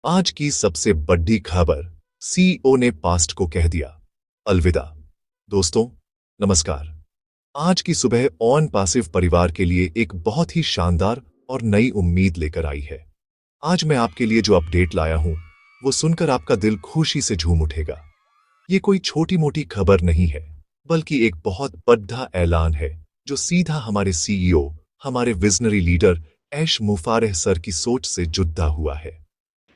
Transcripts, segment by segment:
आज की सबसे बड़ी खबर, सीईओ ने पास्ट को कह दिया अलविदा। दोस्तों नमस्कार। आज की सुबह ऑन पासिव परिवार के लिए एक बहुत ही शानदार और नई उम्मीद लेकर आई है। आज मैं आपके लिए जो अपडेट लाया हूं वो सुनकर आपका दिल खुशी से झूम उठेगा। ये कोई छोटी मोटी खबर नहीं है, बल्कि एक बहुत बड़ा ऐलान है जो सीधा हमारे सीईओ, हमारे विजनरी लीडर ऐश मुफारेह सर की सोच से जुड़ा हुआ है।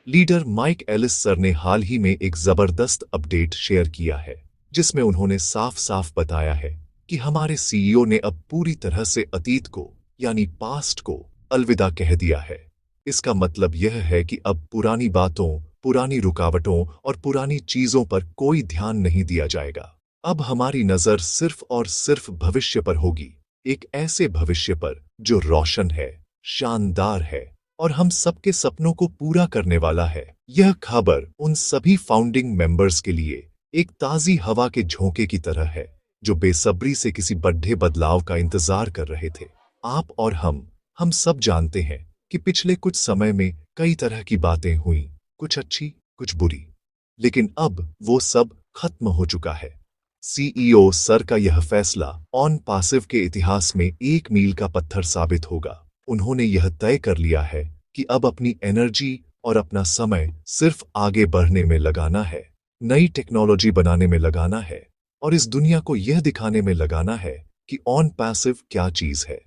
लीडर माइक एलिस सर ने हाल ही में एक जबरदस्त अपडेट शेयर किया है, जिसमें उन्होंने साफ साफ बताया है कि हमारे सीईओ ने अब पूरी तरह से अतीत को यानी पास्ट को अलविदा कह दिया है। इसका मतलब यह है कि अब पुरानी बातों, पुरानी रुकावटों और पुरानी चीजों पर कोई ध्यान नहीं दिया जाएगा। अब हमारी नजर सिर्फ और सिर्फ भविष्य पर होगी, एक ऐसे भविष्य पर जो रोशन है, शानदार है और हम सबके सपनों को पूरा करने वाला है। यह खबर उन सभी फाउंडिंग मेंबर्स के लिए एक ताजी हवा के झोंके की तरह है जो बेसब्री से किसी बड़े बदलाव का इंतजार कर रहे थे। आप और हम सब जानते हैं कि पिछले कुछ समय में कई तरह की बातें हुई, कुछ अच्छी कुछ बुरी, लेकिन अब वो सब खत्म हो चुका है। सीईओ सर का यह फैसला ऑन पासिव के इतिहास में एक मील का पत्थर साबित होगा। उन्होंने यह तय कर लिया है कि अब अपनी एनर्जी और अपना समय सिर्फ आगे बढ़ने में लगाना है, नई टेक्नोलॉजी बनाने में लगाना है और इस दुनिया को यह दिखाने में लगाना है कि ऑन पैसिव क्या चीज है।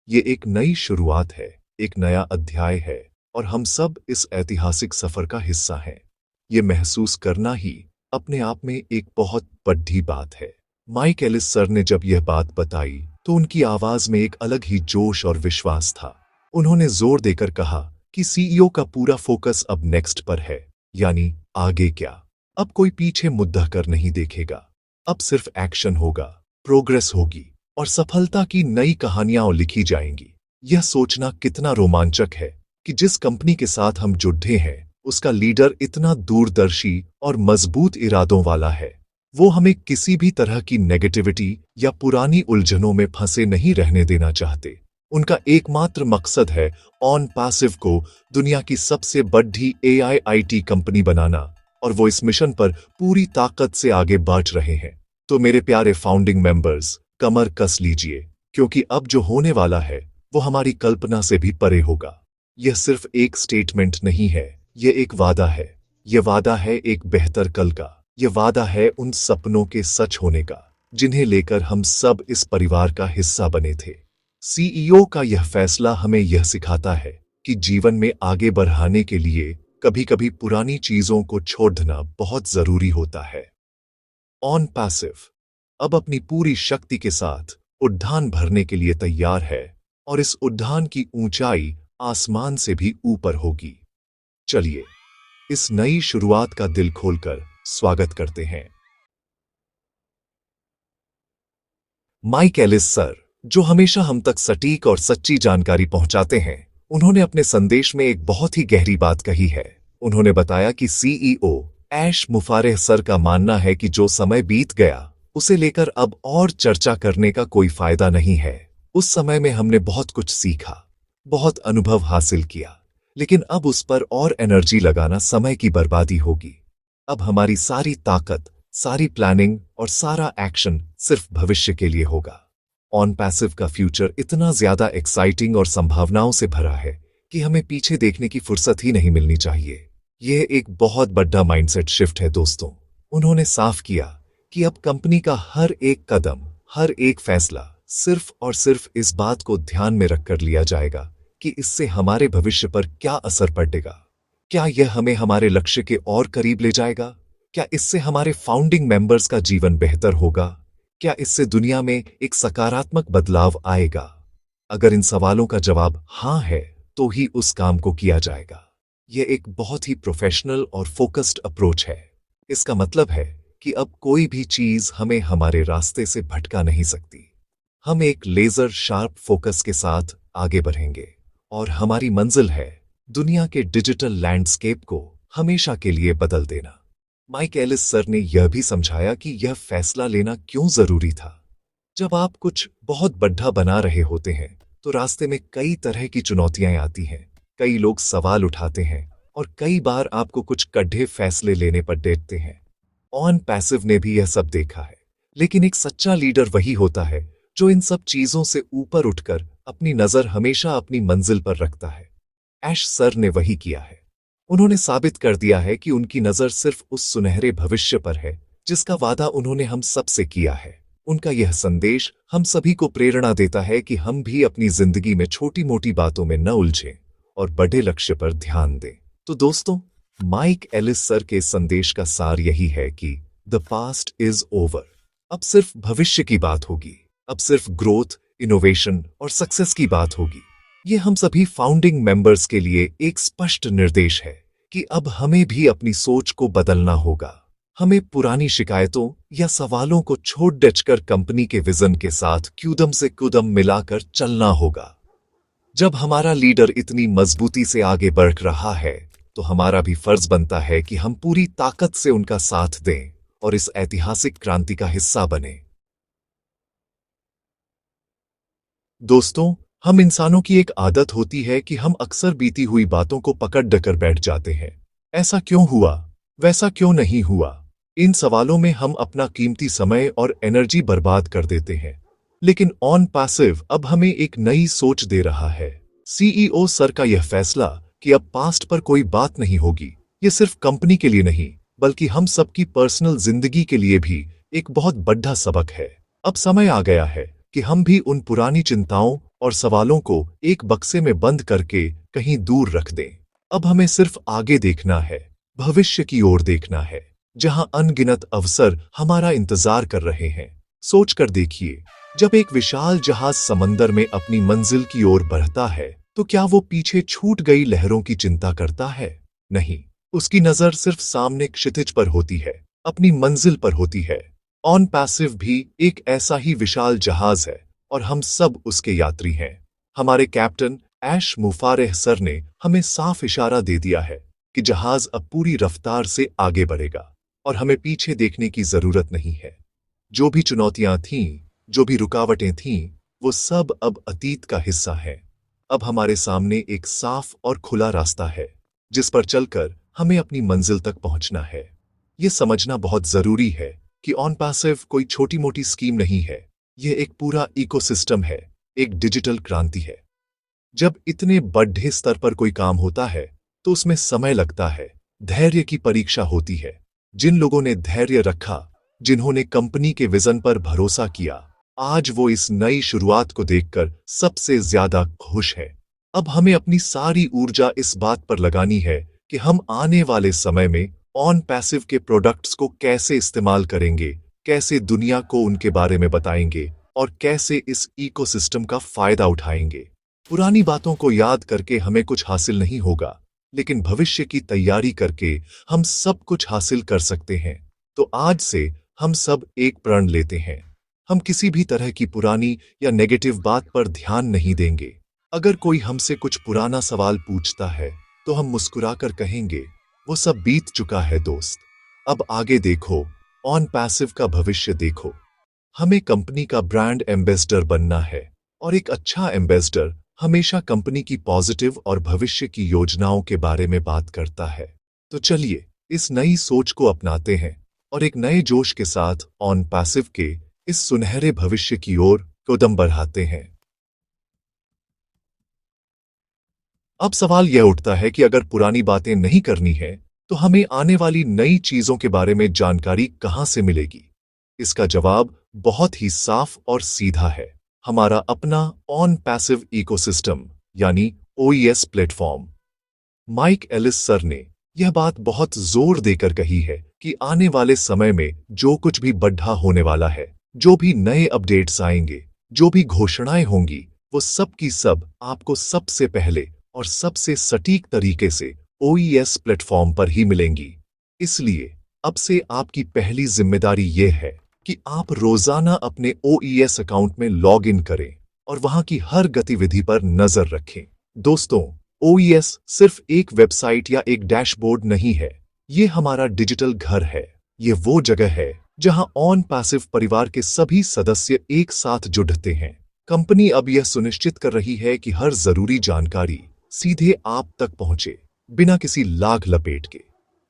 ये एक नई शुरुआत है, एक नया अध्याय है और हम सब इस ऐतिहासिक सफर का हिस्सा हैं। ये महसूस करना ही अपने आप में एक बहुत बड़ी बात है। माइक एलिस सर ने जब यह बात बताई तो उनकी आवाज में एक अलग ही जोश और विश्वास था। उन्होंने जोर देकर कहा कि सीईओ का पूरा फोकस अब नेक्स्ट पर है, यानी आगे क्या। अब कोई पीछे मुद्दा कर नहीं देखेगा, अब सिर्फ एक्शन होगा, प्रोग्रेस होगी और सफलता की नई कहानियां लिखी जाएंगी। यह सोचना कितना रोमांचक है कि जिस कंपनी के साथ हम जुड़े हैं उसका लीडर इतना दूरदर्शी और मजबूत इरादों वाला है। वो हमें किसी भी तरह की नेगेटिविटी या पुरानी उलझनों में फंसे नहीं रहने देना चाहते। उनका एकमात्र मकसद है ऑन पैसिव को दुनिया की सबसे बड़ी एआई आईटी कंपनी बनाना और वो इस मिशन पर पूरी ताकत से आगे बढ़ रहे हैं। तो मेरे प्यारे फाउंडिंग मेंबर्स, कमर कस लीजिए, क्योंकि अब जो होने वाला है वो हमारी कल्पना से भी परे होगा। यह सिर्फ एक स्टेटमेंट नहीं है, यह एक वादा है। यह वादा है एक बेहतर कल का। यह वादा है उन सपनों के सच होने का जिन्हें लेकर हम सब इस परिवार का हिस्सा बने थे। सीईओ का यह फैसला हमें यह सिखाता है कि जीवन में आगे बढ़ाने के लिए कभी-कभी पुरानी चीजों को छोड़ना बहुत जरूरी होता है। ऑन पैसिव अब अपनी पूरी शक्ति के साथ उड़ान भरने के लिए तैयार है और इस उड़ान की ऊंचाई आसमान से भी ऊपर होगी। चलिए इस नई शुरुआत का दिल खोलकर स्वागत करते हैं। माइक एलिस सर, जो हमेशा हम तक सटीक और सच्ची जानकारी पहुंचाते हैं, उन्होंने अपने संदेश में एक बहुत ही गहरी बात कही है। उन्होंने बताया कि सीईओ ऐश मुफारेह सर का मानना है कि जो समय बीत गया उसे लेकर अब और चर्चा करने का कोई फायदा नहीं है। उस समय में हमने बहुत कुछ सीखा, बहुत अनुभव हासिल किया, लेकिन अब उस पर और एनर्जी लगाना समय की बर्बादी होगी। अब हमारी सारी ताकत, सारी प्लानिंग और सारा एक्शन सिर्फ भविष्य के लिए होगा। ऑन पैसिव का फ्यूचर इतना ज्यादा एक्साइटिंग और संभावनाओं से भरा है कि हमें पीछे देखने की फुर्सत ही नहीं मिलनी चाहिए। यह एक बहुत बड़ा माइंडसेट शिफ्ट है दोस्तों। उन्होंने साफ किया कि अब कंपनी का हर एक कदम, हर एक फैसला सिर्फ और सिर्फ इस बात को ध्यान में रखकर लिया जाएगा कि इससे हमारे भविष्य पर क्या असर पड़ेगा। क्या यह हमें हमारे लक्ष्य के और करीब ले जाएगा? क्या इससे हमारे फाउंडिंग मेंबर्स का जीवन बेहतर होगा? क्या इससे दुनिया में एक सकारात्मक बदलाव आएगा? अगर इन सवालों का जवाब हाँ है तो ही उस काम को किया जाएगा। यह एक बहुत ही प्रोफेशनल और फोकस्ड अप्रोच है। इसका मतलब है कि अब कोई भी चीज हमें हमारे रास्ते से भटका नहीं सकती। हम एक लेजर शार्प फोकस के साथ आगे बढ़ेंगे और हमारी मंजिल है दुनिया के डिजिटल लैंडस्केप को हमेशा के लिए बदल देना। माइक एलिस सर ने यह भी समझाया कि यह फैसला लेना क्यों जरूरी था। जब आप कुछ बहुत बड़ा बना रहे होते हैं तो रास्ते में कई तरह की चुनौतियां आती हैं। कई लोग सवाल उठाते हैं और कई बार आपको कुछ कड़वे फैसले लेने पर देखते हैं। ऑन पैसिव ने भी यह सब देखा है, लेकिन एक सच्चा लीडर वही होता है जो इन सब चीजों से ऊपर उठकर अपनी नजर हमेशा अपनी मंजिल पर रखता है। ऐश सर ने वही किया है। उन्होंने साबित कर दिया है कि उनकी नजर सिर्फ उस सुनहरे भविष्य पर है जिसका वादा उन्होंने हम सब से किया है। उनका यह संदेश हम सभी को प्रेरणा देता है कि हम भी अपनी जिंदगी में छोटी मोटी बातों में न उलझें और बड़े लक्ष्य पर ध्यान दें। तो दोस्तों, माइक एलिस सर के संदेश का सार यही है कि द पास्ट इज ओवर। अब सिर्फ भविष्य की बात होगी। अब सिर्फ ग्रोथ, इनोवेशन और सक्सेस की बात होगी। ये हम सभी फाउंडिंग मेंबर्स के लिए एक स्पष्ट निर्देश है कि अब हमें भी अपनी सोच को बदलना होगा। हमें पुरानी शिकायतों या सवालों को छोड़ डचकर कंपनी के विजन के साथ कूदम से कूदम मिलाकर चलना होगा। जब हमारा लीडर इतनी मजबूती से आगे बढ़ रहा है, तो हमारा भी फर्ज बनता है कि हम पूरी ताकत से उनका साथ दें और इस ऐतिहासिक क्रांति का हिस्सा बने। दोस्तों, हम इंसानों की एक आदत होती है कि हम अक्सर बीती हुई बातों को पकड़ डकर बैठ जाते हैं। ऐसा क्यों हुआ? वैसा क्यों नहीं हुआ? इन सवालों में हम अपना कीमती समय और एनर्जी बर्बाद कर देते हैं। लेकिन ऑन पैसिव अब हमें एक नई सोच दे रहा है। सीईओ सर का यह फैसला कि अब पास्ट पर कोई बात नहीं होगी, ये सिर्फ कंपनी के लिए नहीं बल्कि हम सबकी पर्सनल जिंदगी के लिए भी एक बहुत बड़ा सबक है। अब समय आ गया है कि हम भी उन पुरानी चिंताओं और सवालों को एक बक्से में बंद करके कहीं दूर रख दें। अब हमें सिर्फ आगे देखना है, भविष्य की ओर देखना है, जहां अनगिनत अवसर हमारा इंतजार कर रहे हैं। सोच कर देखिए, जब एक विशाल जहाज समंदर में अपनी मंजिल की ओर बढ़ता है, तो क्या वो पीछे छूट गई लहरों की चिंता करता है? नहीं, उसकी नजर सिर्फ सामने क्षितिज पर होती है, अपनी मंजिल पर होती है। ऑन पैसिव भी एक ऐसा ही विशाल जहाज है और हम सब उसके यात्री हैं। हमारे कैप्टन ऐश मुफारेह सर ने हमें साफ इशारा दे दिया है कि जहाज अब पूरी रफ्तार से आगे बढ़ेगा और हमें पीछे देखने की जरूरत नहीं है। जो भी चुनौतियां थीं, जो भी रुकावटें थीं, वो सब अब अतीत का हिस्सा है। अब हमारे सामने एक साफ और खुला रास्ता है जिस पर चलकर हमें अपनी मंजिल तक पहुंचना है। ये समझना बहुत जरूरी है कि ऑन पैसिव कोई छोटी मोटी स्कीम नहीं है। यह एक पूरा इकोसिस्टम है, एक डिजिटल क्रांति है। जब इतने बड़े स्तर पर कोई काम होता है तो उसमें समय लगता है, धैर्य की परीक्षा होती है। जिन लोगों ने धैर्य रखा, जिन्होंने कंपनी के विजन पर भरोसा किया, आज वो इस नई शुरुआत को देखकर सबसे ज्यादा खुश है। अब हमें अपनी सारी ऊर्जा इस बात पर लगानी है कि हम आने वाले समय में ऑन पैसिव के प्रोडक्ट्स को कैसे इस्तेमाल करेंगे, कैसे दुनिया को उनके बारे में बताएंगे और कैसे इस इकोसिस्टम का फायदा उठाएंगे। पुरानी बातों को याद करके हमें कुछ हासिल नहीं होगा, लेकिन भविष्य की तैयारी करके हम सब कुछ हासिल कर सकते हैं। तो आज से हम सब एक प्रण लेते हैं। हम किसी भी तरह की पुरानी या नेगेटिव बात पर ध्यान नहीं देंगे। अगर कोई हमसे कुछ पुराना सवाल पूछता है तो हम मुस्कुराकर कहेंगे, वो सब बीत चुका है दोस्त, अब आगे देखो, ऑन पैसिव का भविष्य देखो। हमें कंपनी का ब्रांड एम्बेसडर बनना है और एक अच्छा एम्बेसडर हमेशा कंपनी की पॉजिटिव और भविष्य की योजनाओं के बारे में बात करता है। तो चलिए इस नई सोच को अपनाते हैं और एक नए जोश के साथ ऑन पैसिव के इस सुनहरे भविष्य की ओर कदम बढ़ाते हैं। अब सवाल यह उठता है कि अगर पुरानी बातें नहीं करनी है तो हमें आने वाली नई चीजों के बारे में जानकारी कहां से मिलेगी? इसका जवाब बहुत ही साफ और सीधा है, हमारा अपना ऑन पैसिव इकोसिस्टम यानी OES platform. Mike Ellis sir ने यह बात बहुत जोर देकर कही है कि आने वाले समय में जो कुछ भी बढ़ा होने वाला है, जो भी नए अपडेट्स आएंगे, जो भी घोषणाएं होंगी, वो सब की सब आपको सबसे पहले और सबसे सटीक तरीके से ओईएस प्लेटफॉर्म पर ही मिलेंगी। इसलिए अब से आपकी पहली जिम्मेदारी यह है कि आप रोजाना अपने ओईएस अकाउंट में लॉग इन करें और वहां की हर गतिविधि पर नजर रखें। दोस्तों, ओईएस सिर्फ एक वेबसाइट या एक डैशबोर्ड नहीं है, ये हमारा डिजिटल घर है। ये वो जगह है जहां ऑन पैसिव परिवार के सभी सदस्य एक साथ जुड़ते हैं। कंपनी अब यह सुनिश्चित कर रही है कि हर जरूरी जानकारी सीधे आप तक पहुंचे, बिना किसी लाग लपेट के।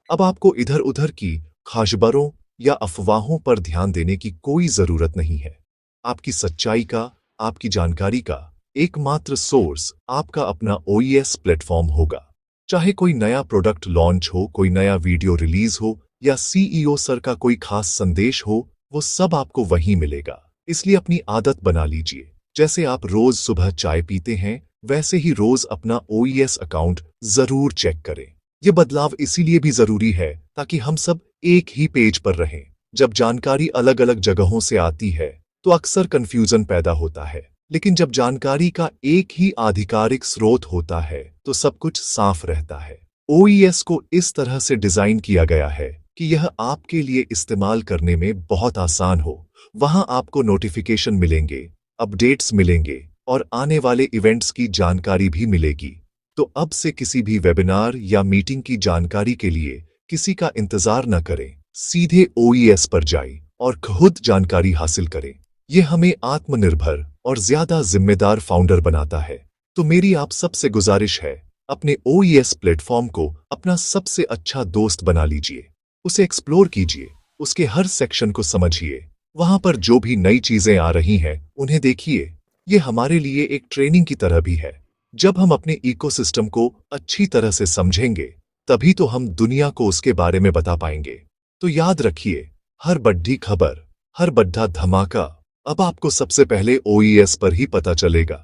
अब आपको इधर उधर की खबरों या अफवाहों पर ध्यान देने की कोई जरूरत नहीं है। आपकी सच्चाई का, आपकी जानकारी का एकमात्र सोर्स आपका अपना ओईएस प्लेटफॉर्म होगा। चाहे कोई नया प्रोडक्ट लॉन्च हो, कोई नया वीडियो रिलीज हो या सीईओ सर का कोई खास संदेश हो, वो सब आपको वहीं मिलेगा। इसलिए अपनी आदत बना लीजिए। जैसे आप रोज सुबह चाय पीते हैं, वैसे ही रोज अपना ओईएस अकाउंट जरूर चेक करें। ये बदलाव इसीलिए भी जरूरी है ताकि हम सब एक ही पेज पर रहें। जब जानकारी अलग अलग जगहों से आती है तो अक्सर कंफ्यूजन पैदा होता है, लेकिन जब जानकारी का एक ही आधिकारिक स्रोत होता है तो सब कुछ साफ रहता है। ओईएस को इस तरह से डिजाइन किया गया है कि यह आपके लिए इस्तेमाल करने में बहुत आसान हो। वहां आपको नोटिफिकेशन मिलेंगे, अपडेट्स मिलेंगे और आने वाले इवेंट्स की जानकारी भी मिलेगी। तो अब से किसी भी वेबिनार या मीटिंग की जानकारी के लिए किसी का इंतजार न करें, सीधे ओईएस पर जाएं और खुद जानकारी हासिल करें। यह हमें आत्मनिर्भर और ज्यादा जिम्मेदार फाउंडर बनाता है। तो मेरी आप सबसे गुजारिश है, अपने ओईएस प्लेटफॉर्म को अपना सबसे अच्छा दोस्त बना लीजिए। उसे एक्सप्लोर कीजिए, उसके हर सेक्शन को समझिए। वहां पर जो भी नई चीजें आ रही हैं उन्हें देखिए। यह हमारे लिए एक ट्रेनिंग की तरह भी है। जब हम अपने इकोसिस्टम को अच्छी तरह से समझेंगे, तभी तो हम दुनिया को उसके बारे में बता पाएंगे। तो याद रखिए, हर बड़ी खबर, हर बड़ा धमाका अब आपको सबसे पहले ओईएस पर ही पता चलेगा।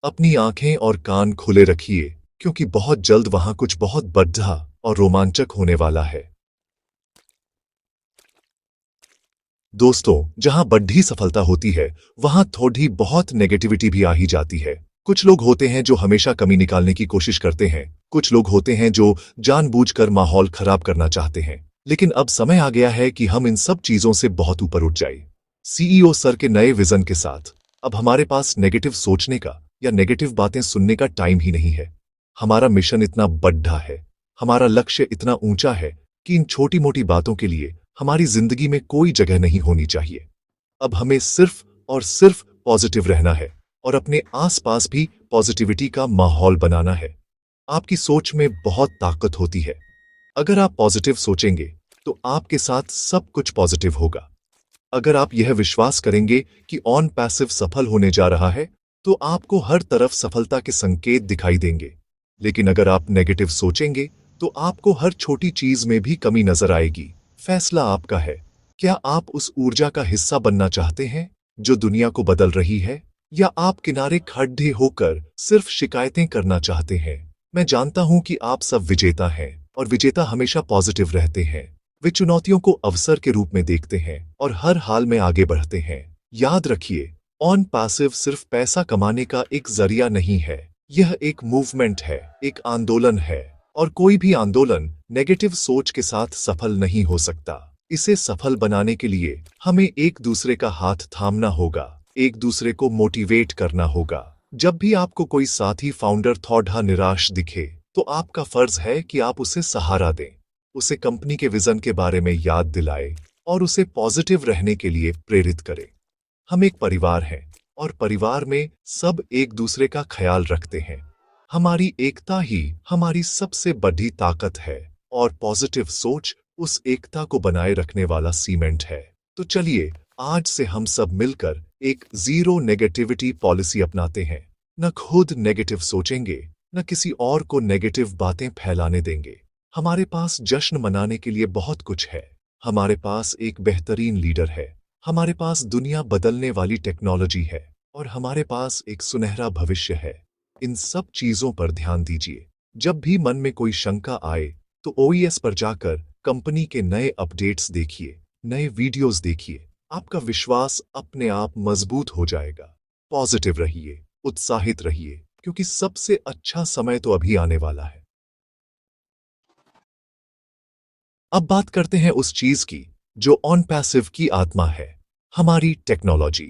अपनी आंखें और कान खुले रखिए, क्योंकि बहुत जल्द वहां कुछ बहुत बड़ा और रोमांचक होने वाला है। दोस्तों, जहां बड़ी सफलता होती है, वहां थोड़ी बहुत नेगेटिविटी भी आ ही जाती है। कुछ लोग होते हैं जो हमेशा कमी निकालने की कोशिश करते हैं। कुछ लोग होते हैं जो जानबूझकर माहौल खराब करना चाहते हैं। लेकिन अब समय आ गया है कि हम इन सब चीजों से बहुत ऊपर उठ जाए। सीईओ सर के नए विजन के साथ अब हमारे पास नेगेटिव सोचने का या नेगेटिव बातें सुनने का टाइम ही नहीं है। हमारा मिशन इतना बड़ा है, हमारा लक्ष्य इतना ऊंचा है कि इन छोटी मोटी बातों के लिए हमारी जिंदगी में कोई जगह नहीं होनी चाहिए। अब हमें सिर्फ और सिर्फ पॉजिटिव रहना है और अपने आसपास भी पॉजिटिविटी का माहौल बनाना है। आपकी सोच में बहुत ताकत होती है। अगर आप पॉजिटिव सोचेंगे तो आपके साथ सब कुछ पॉजिटिव होगा। अगर आप यह विश्वास करेंगे कि ऑन पैसिव सफल होने जा रहा है, तो आपको हर तरफ सफलता के संकेत दिखाई देंगे। लेकिन अगर आप नेगेटिव सोचेंगे तो आपको हर छोटी चीज में भी कमी नजर आएगी। फैसला आपका है। क्या आप उस ऊर्जा का हिस्सा बनना चाहते हैं जो दुनिया को बदल रही है, या आप किनारे खड़े होकर सिर्फ शिकायतें करना चाहते हैं? मैं जानता हूं कि आप सब विजेता हैं, और विजेता हमेशा पॉजिटिव रहते हैं। वे चुनौतियों को अवसर के रूप में देखते हैं और हर हाल में आगे बढ़ते हैं। याद रखिए, ऑन पैसिव सिर्फ पैसा कमाने का एक जरिया नहीं है। यह एक मूवमेंट है, एक आंदोलन है, और कोई भी आंदोलन नेगेटिव सोच के साथ सफल नहीं हो सकता। इसे सफल बनाने के लिए हमें एक दूसरे का हाथ थामना होगा, एक दूसरे को मोटिवेट करना होगा। जब भी आपको कोई साथी फाउंडर थोड़ा निराश दिखे, तो आपका फर्ज है कि आप उसे सहारा दें, उसे कंपनी के विजन के बारे में याद दिलाए और उसे पॉजिटिव रहने के लिए प्रेरित करें। हम एक परिवार हैं, और परिवार में सब एक दूसरे का ख्याल रखते हैं। हमारी एकता ही हमारी सबसे बड़ी ताकत है, और पॉजिटिव सोच उस एकता को बनाए रखने वाला सीमेंट है। तो चलिए, आज से हम सब मिलकर एक जीरो नेगेटिविटी पॉलिसी अपनाते हैं। न खुद नेगेटिव सोचेंगे, न किसी और को नेगेटिव बातें फैलाने देंगे। हमारे पास जश्न मनाने के लिए बहुत कुछ है। हमारे पास एक बेहतरीन लीडर है, हमारे पास दुनिया बदलने वाली टेक्नोलॉजी है, और हमारे पास एक सुनहरा भविष्य है। इन सब चीजों पर ध्यान दीजिए। जब भी मन में कोई शंका आए, तो ओईएस पर जाकर कंपनी के नए अपडेट्स देखिए, नए वीडियोस देखिए। आपका विश्वास अपने आप मजबूत हो जाएगा। पॉजिटिव रहिए, उत्साहित रहिए, क्योंकि सबसे अच्छा समय तो अभी आने वाला है। अब बात करते हैं उस चीज की जो ऑन पैसिव की आत्मा है, हमारी टेक्नोलॉजी।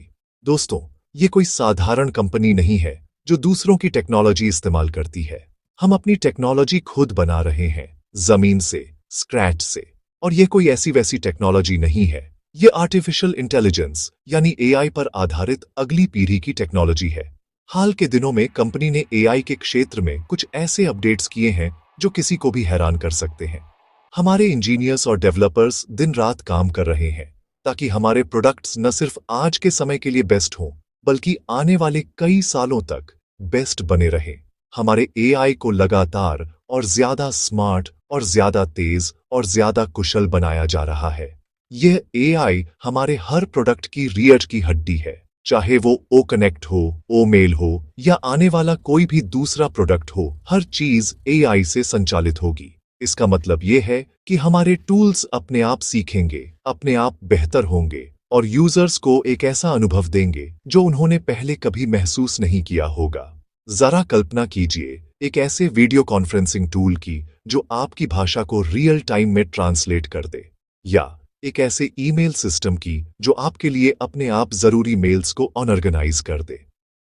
दोस्तों, ये कोई साधारण कंपनी नहीं है जो दूसरों की टेक्नोलॉजी इस्तेमाल करती है। हम अपनी टेक्नोलॉजी खुद बना रहे हैं, जमीन से, स्क्रैच से। और ये कोई ऐसी वैसी टेक्नोलॉजी नहीं है। ये आर्टिफिशियल इंटेलिजेंस यानी एआई पर आधारित अगली पीढ़ी की टेक्नोलॉजी है। हाल के दिनों में कंपनी ने एआई के क्षेत्र में कुछ ऐसे अपडेट्स किए हैं जो किसी को भी हैरान कर सकते हैं। हमारे इंजीनियर्स और डेवलपर्स दिन रात काम कर रहे हैं ताकि हमारे प्रोडक्ट्स न सिर्फ आज के समय के लिए बेस्ट हों, बल्कि आने वाले कई सालों तक बेस्ट बने रहें। हमारे एआई को लगातार और ज्यादा स्मार्ट और ज्यादा तेज और ज्यादा कुशल बनाया जा रहा है। यह एआई हमारे हर प्रोडक्ट की रीढ़ की हड्डी है, चाहे वो ओ कनेक्ट हो, ओ मेल हो या आने वाला कोई भी दूसरा प्रोडक्ट हो, हर चीज एआई से संचालित होगी। इसका मतलब यह है कि हमारे टूल्स अपने आप सीखेंगे, अपने आप बेहतर होंगे और यूजर्स को एक ऐसा अनुभव देंगे जो उन्होंने पहले कभी महसूस नहीं किया होगा। जरा कल्पना कीजिए एक ऐसे वीडियो कॉन्फ्रेंसिंग टूल की जो आपकी भाषा को रियल टाइम में ट्रांसलेट कर दे, या एक ऐसे ईमेल सिस्टम की जो आपके लिए अपने आप जरूरी मेल्स को ऑर्गेनाइज कर दे।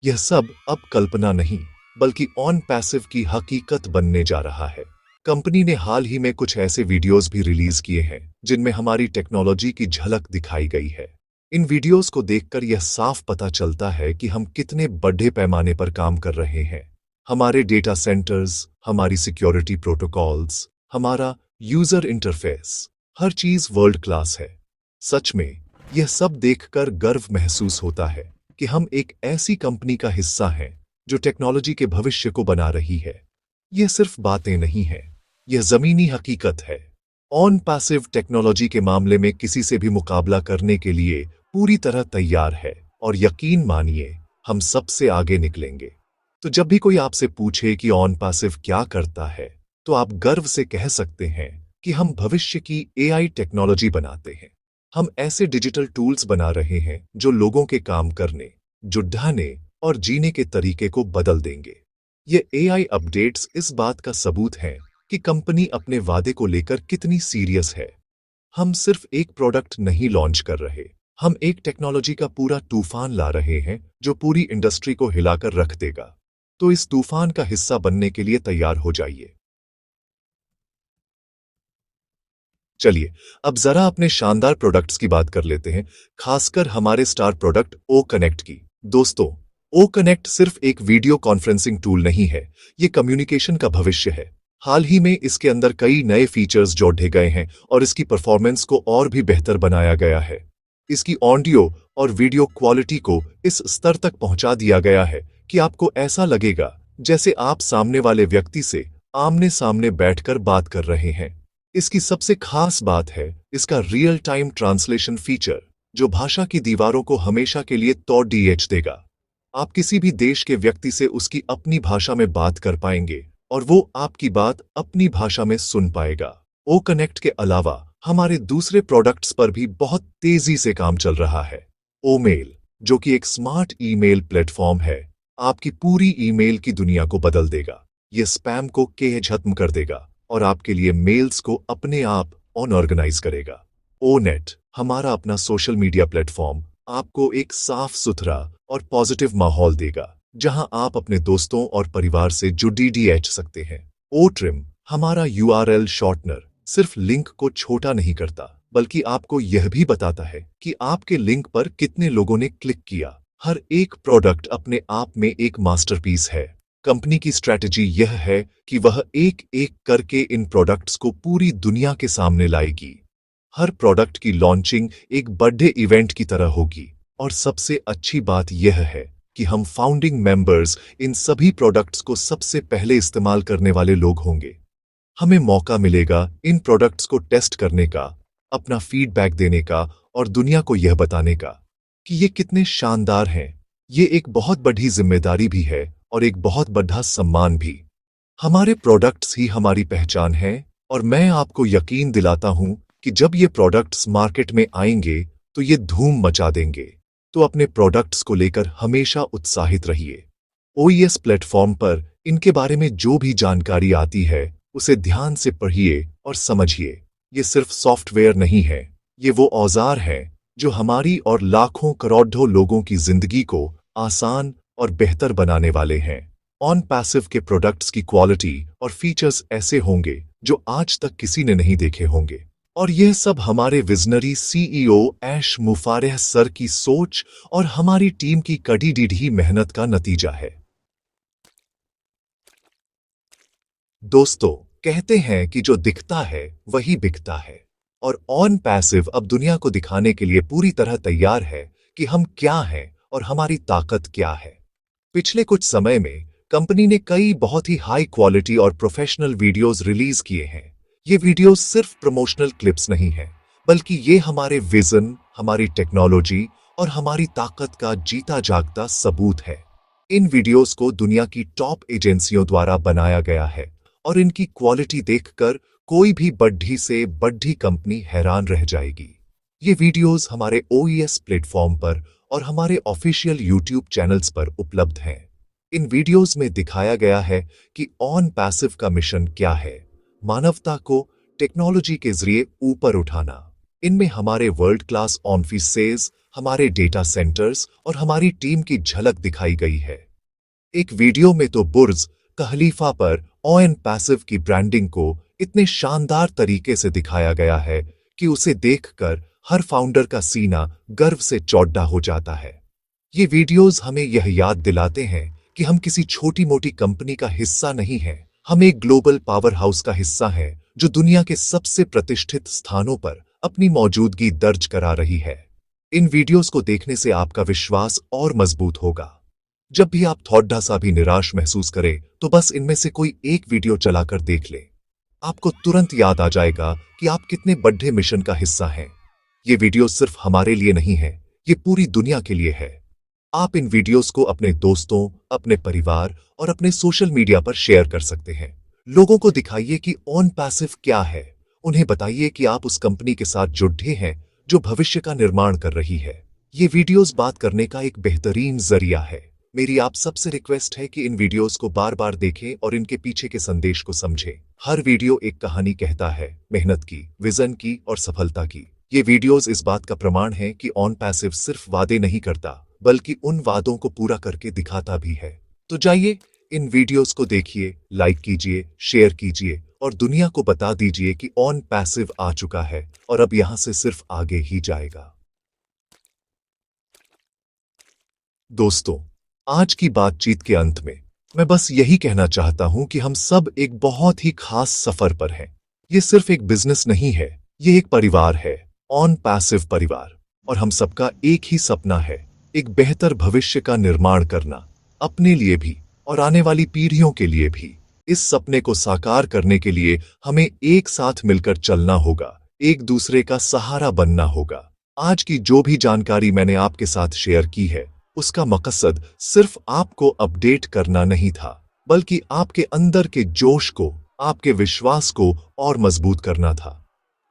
यह सब अब कल्पना नहीं, बल्कि ऑन पैसिव की हकीकत बनने जा रहा है। कंपनी ने हाल ही में कुछ ऐसे वीडियोस भी रिलीज किए हैं जिनमें हमारी टेक्नोलॉजी की झलक दिखाई गई है। इन वीडियोस को देखकर यह साफ पता चलता है कि हम कितने बड़े पैमाने पर काम कर रहे हैं। हमारे डेटा सेंटर्स, हमारी सिक्योरिटी प्रोटोकॉल्स, हमारा यूजर इंटरफेस, हर चीज वर्ल्ड क्लास है। सच में यह सब देखकर गर्व महसूस होता है कि हम एक ऐसी कंपनी का हिस्सा हैं जो टेक्नोलॉजी के भविष्य को बना रही है। यह सिर्फ बातें नहीं है, यह जमीनी हकीकत है। ऑन पैसिव टेक्नोलॉजी के मामले में किसी से भी मुकाबला करने के लिए पूरी तरह तैयार है, और यकीन मानिए हम सबसे आगे निकलेंगे। तो जब भी कोई आपसे पूछे कि ऑन पैसिव क्या करता है, तो आप गर्व से कह सकते हैं कि हम भविष्य की एआई टेक्नोलॉजी बनाते हैं। हम ऐसे डिजिटल टूल्स बना रहे हैं जो लोगों के काम करने, जुड़ने और जीने के तरीके को बदल देंगे। ये एआई अपडेट्स इस बात का सबूत हैं कि कंपनी अपने वादे को लेकर कितनी सीरियस है। हम सिर्फ एक प्रोडक्ट नहीं लॉन्च कर रहे, हम एक टेक्नोलॉजी का पूरा तूफान ला रहे हैं जो पूरी इंडस्ट्री को हिलाकर रख देगा। तो इस तूफान का हिस्सा बनने के लिए तैयार हो जाइए। चलिए अब जरा अपने शानदार प्रोडक्ट्स की बात कर लेते हैं, खासकर हमारे स्टार प्रोडक्ट ओ कनेक्ट की। दोस्तों, ओ कनेक्ट सिर्फ एक वीडियो कॉन्फ्रेंसिंग टूल नहीं है, ये कम्युनिकेशन का भविष्य है। हाल ही में इसके अंदर कई नए फीचर्स जोड़े गए हैं और इसकी परफॉर्मेंस को और भी बेहतर बनाया गया है। इसकी ऑडियो और वीडियो क्वालिटी को इस स्तर तक पहुंचा दिया गया है कि आपको ऐसा लगेगा जैसे आप सामने वाले व्यक्ति से आमने सामने बैठकर बात कर रहे हैं। इसकी सबसे खास बात है इसका रियल टाइम ट्रांसलेशन फीचर, जो भाषा की दीवारों को हमेशा के लिए तोड़ देगा। आप किसी भी देश के व्यक्ति से उसकी अपनी भाषा में बात कर पाएंगे और वो आपकी बात अपनी भाषा में सुन पाएगा। ओ कनेक्ट के अलावा हमारे दूसरे प्रोडक्ट्स पर भी बहुत तेजी से काम चल रहा है। ओ मेल, जो कि एक स्मार्ट ईमेल प्लेटफॉर्म है, आपकी पूरी ईमेल की दुनिया को बदल देगा। ये स्पैम को खत्म कर देगा और आपके लिए मेल्स को अपने आप ऑर्गेनाइज करेगा। ओ नेट, हमारा अपना सोशल मीडिया प्लेटफॉर्म, आपको एक साफ सुथरा और पॉजिटिव माहौल देगा जहां आप अपने दोस्तों और परिवार से जुड़ सकते हैं। ओ ट्रिम, हमारा यूआरएल शॉर्टनर, सिर्फ लिंक को छोटा नहीं करता, बल्कि आपको यह भी बताता है कि आपके लिंक पर कितने लोगों ने क्लिक किया। हर एक प्रोडक्ट अपने आप में एक मास्टरपीस है। कंपनी की स्ट्रैटेजी यह है कि वह एक एक करके इन प्रोडक्ट्स को पूरी दुनिया के सामने लाएगी। हर प्रोडक्ट की लॉन्चिंग एक बर्थडे इवेंट की तरह होगी, और सबसे अच्छी बात यह है कि हम फाउंडिंग मेंबर्स इन सभी प्रोडक्ट्स को सबसे पहले इस्तेमाल करने वाले लोग होंगे। हमें मौका मिलेगा इन प्रोडक्ट्स को टेस्ट करने का, अपना फीडबैक देने का और दुनिया को यह बताने का कि ये कितने शानदार हैं। ये एक बहुत बड़ी जिम्मेदारी भी है और एक बहुत बड़ा सम्मान भी। हमारे प्रोडक्ट्स ही हमारी पहचान है, और मैं आपको यकीन दिलाता हूं कि जब ये प्रोडक्ट्स मार्केट में आएंगे तो ये धूम मचा देंगे। तो अपने प्रोडक्ट्स को लेकर हमेशा उत्साहित रहिए। ओईएस प्लेटफॉर्म पर इनके बारे में जो भी जानकारी आती है उसे ध्यान से पढ़िए और समझिए। ये सिर्फ सॉफ्टवेयर नहीं है, ये वो औजार है जो हमारी और लाखों करोड़ों लोगों की जिंदगी को आसान और बेहतर बनाने वाले हैं। ऑन पैसिव के प्रोडक्ट्स की क्वालिटी और फीचर्स ऐसे होंगे जो आज तक किसी ने नहीं देखे होंगे, और यह सब हमारे विजनरी सीईओ ऐश मुफारेह सर की सोच और हमारी टीम की कड़ी मेहनत का नतीजा है। दोस्तों, कहते हैं कि जो दिखता है वही बिकता है, और ऑन पैसिव अब दुनिया को दिखाने के लिए पूरी तरह तैयार है कि हम क्या हैं और हमारी ताकत क्या है। पिछले कुछ समय में कंपनी ने कई बहुत ही हाई क्वालिटी और प्रोफेशनल वीडियोस रिलीज किए हैं। ये वीडियोस सिर्फ प्रमोशनल क्लिप्स नहीं हैं, बल्कि ये हमारे विजन, हमारी टेक्नोलॉजी और हमारी ताकत का जीता जागता सबूत है। इन वीडियोस को दुनिया की टॉप एजेंसियों द्वारा बनाया गया है और इनकी क्वालिटी देखकर कोई भी बड्ढी से बड्ढी कंपनी हैरान रह जाएगी। ये वीडियोस हमारे OES प्लेटफॉर्म पर और हमारे ऑफिशियल यूट्यूब चैनल्स पर उपलब्ध हैं। इन वीडियोस में दिखाया गया है कि ऑन पैसिव का मिशन क्या है, मानवता को टेक्नोलॉजी के जरिए ऊपर उठाना। इनमें हमारे वर्ल्ड क्लास ऑफिसेज, हमारे डेटा सेंटर्स और हमारी टीम की झलक दिखाई गई है। एक वीडियो में तो बुर्ज खलीफा पर ऑन पैसिव की ब्रांडिंग को इतने शानदार तरीके से दिखाया गया है कि उसे देखकर हर फाउंडर का सीना गर्व से चौड़ा हो जाता है। ये वीडियोस हमें यह याद दिलाते हैं कि हम किसी छोटी मोटी कंपनी का हिस्सा नहीं हैं, हम एक ग्लोबल पावर हाउस का हिस्सा हैं जो दुनिया के सबसे प्रतिष्ठित स्थानों पर अपनी मौजूदगी दर्ज करा रही है। इन वीडियोस को देखने से आपका विश्वास और मजबूत होगा। जब भी आप थोड़ा सा भी निराश महसूस करें तो बस इनमें से कोई एक वीडियो चलाकर देख लें। आपको तुरंत याद आ जाएगा कि आप कितने बड़े मिशन का हिस्सा हैं। ये वीडियो सिर्फ हमारे लिए नहीं है, ये पूरी दुनिया के लिए है। आप इन वीडियोस को अपने दोस्तों, अपने परिवार और अपने सोशल मीडिया पर शेयर कर सकते हैं। लोगों को दिखाइए कि ऑन पैसिव क्या है। उन्हें बताइए कि आप उस कंपनी के साथ जुड़े हैं जो भविष्य का निर्माण कर रही है। ये वीडियोस बात करने का एक बेहतरीन जरिया है। मेरी आप सबसे रिक्वेस्ट है कि इन वीडियोस को बार बार देखें और इनके पीछे के संदेश को समझें। हर वीडियो एक कहानी कहता है, मेहनत की, विजन की और सफलता की। ये वीडियोस इस बात का प्रमाण है कि ऑन पैसिव सिर्फ वादे नहीं करता, बल्कि उन वादों को पूरा करके दिखाता भी है। तो जाइए, इन वीडियोस को देखिए, लाइक कीजिए, शेयर कीजिए और दुनिया को बता दीजिए कि ऑन पैसिव आ चुका है और अब यहां से सिर्फ आगे ही जाएगा। दोस्तों, आज की बातचीत के अंत में मैं बस यही कहना चाहता हूं कि हम सब एक बहुत ही खास सफर पर हैं। ये सिर्फ एक बिजनेस नहीं है, ये एक परिवार है, ऑन पैसिव परिवार। और हम सबका एक ही सपना है, एक बेहतर भविष्य का निर्माण करना, अपने लिए भी और आने वाली पीढ़ियों के लिए भी। इस सपने को साकार करने के लिए हमें एक साथ मिलकर चलना होगा, एक दूसरे का सहारा बनना होगा। आज की जो भी जानकारी मैंने आपके साथ शेयर की है, उसका मकसद सिर्फ आपको अपडेट करना नहीं था, बल्कि आपके अंदर के जोश को, आपके विश्वास को और मजबूत करना था।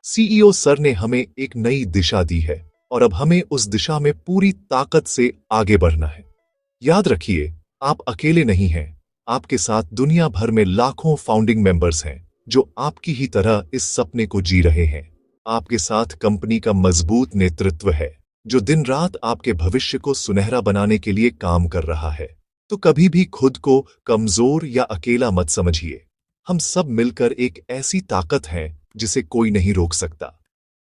CEO सर ने हमें एक नई दिशा दी है और अब हमें उस दिशा में पूरी ताकत से आगे बढ़ना है। याद रखिए, आप अकेले नहीं हैं। आपके साथ दुनिया भर में लाखों फाउंडिंग मेंबर्स हैं जो आपकी ही तरह इस सपने को जी रहे हैं। आपके साथ कंपनी का मजबूत नेतृत्व है जो दिन रात आपके भविष्य को सुनहरा बनाने के लिए काम कर रहा है। तो कभी भी खुद को कमजोर या अकेला मत समझिए। हम सब मिलकर एक ऐसी ताकत हैं जिसे कोई नहीं रोक सकता।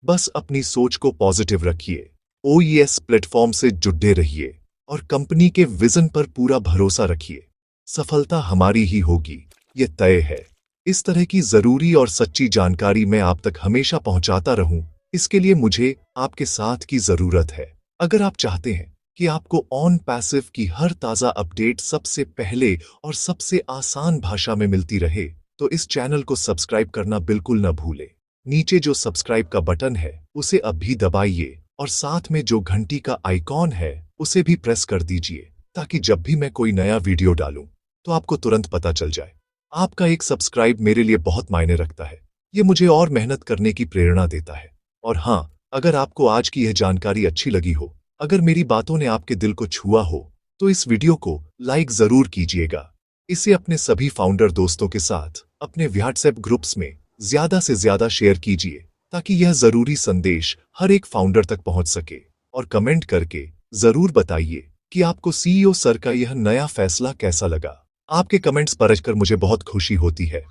बस अपनी सोच को पॉजिटिव रखिए, OES प्लेटफॉर्म से जुड़े रहिए और कंपनी के विजन पर पूरा भरोसा रखिए। सफलता हमारी ही होगी, ये तय है। इस तरह की जरूरी और सच्ची जानकारी मैं आप तक हमेशा पहुंचाता रहूं, इसके लिए मुझे आपके साथ की जरूरत है। अगर आप चाहते हैं कि आपको ऑन पैसिव की हर ताजा अपडेट सबसे पहले और सबसे आसान भाषा में मिलती रहे, तो इस चैनल को सब्सक्राइब करना बिल्कुल न भूलें। नीचे जो सब्सक्राइब का बटन है उसे अभी दबाइए और साथ में जो घंटी का आइकॉन है उसे भी प्रेस कर दीजिए, ताकि जब भी मैं कोई नया वीडियो डालूं तो आपको तुरंत पता चल जाए। आपका एक सब्सक्राइब मेरे लिए बहुत मायने रखता है, ये मुझे और मेहनत करने की प्रेरणा देता है। और हाँ, अगर आपको आज की यह जानकारी अच्छी लगी हो, अगर मेरी बातों ने आपके दिल को छुआ हो, तो इस वीडियो को लाइक जरूर कीजिएगा। इसे अपने सभी फाउंडर दोस्तों के साथ अपने व्हाट्सएप ग्रुप्स में ज्यादा से ज्यादा शेयर कीजिए, ताकि यह जरूरी संदेश हर एक फाउंडर तक पहुंच सके। और कमेंट करके जरूर बताइए कि आपको CEO सर का यह नया फैसला कैसा लगा। आपके कमेंट्स पढ़कर मुझे बहुत खुशी होती है।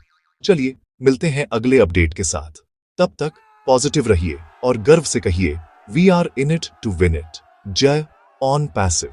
चलिए, मिलते हैं अगले अपडेट के साथ। तब तक पॉजिटिव रहिए और गर्व से कहिए, we are in it to win it. जय ऑन पैसिव।